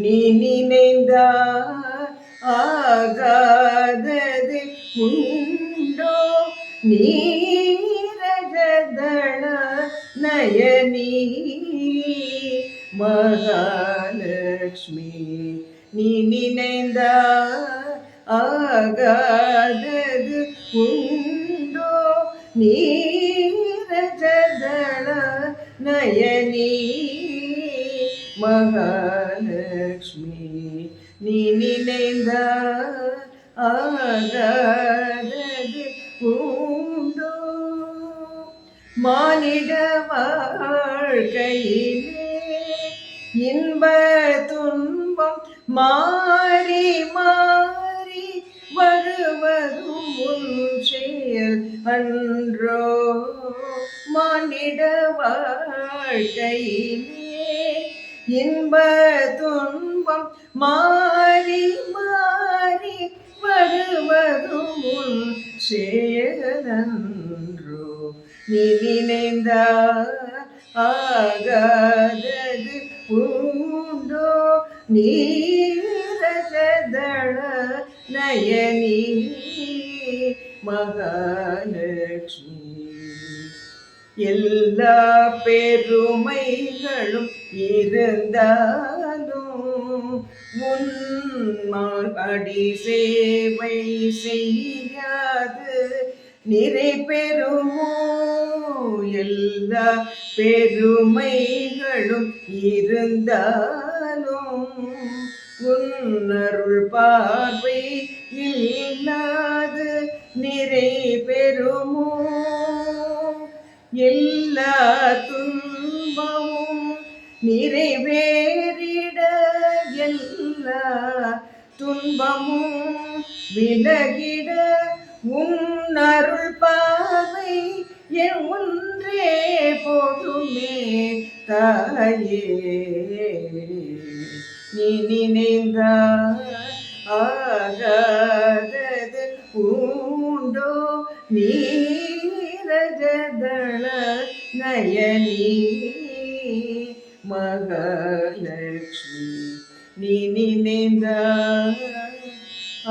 நீ நினைந்தால் ஆகாதது உண்டோ? நீரஜதள நயனி மகாலட்சுமி, நீ நினைந்தால் ஆகாதது உண்டோ? நீரஜதள நயனி மகாலட்சுமி, நீ நினைந்தால் ஆகாதது உண்டோ? மானிட வாழ்க்கையிலே இன்ப துன்பம் மாறி மாறி வருவதும் உன் செயல் அன்றோ? மானிட வாழ்க்கையிலே இன்ப துன்பம் மாறி மாறி வருவதும் உன் செயலன்றோ? நீ நினைந்தால் ஆகாதது உண்டோ? நீரஜதள நயனி மகாலட்சுமி, எல்லா பெருமைகளும் இருந்தாலும் உன் அடி சேவை செய்யாது நிறை பெறுமோ? எல்லா பெருமைகளும் இருந்தாலும் உன் அருள் பார்வை இல்லாது நிறை பெறுமோ? எல்லா துன்பமும் நிறைவேறிட எல்லா துன்பமும் விலகிட உன் அருள் பார்வை ஒன்றே போதுமே தாயே. நீ நினைந்தால் ஆகாதது உண்டோ? நீரஜதள நயனி மகாலட்சுமி, நீ நினைந்தால்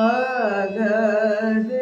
ஆகாதது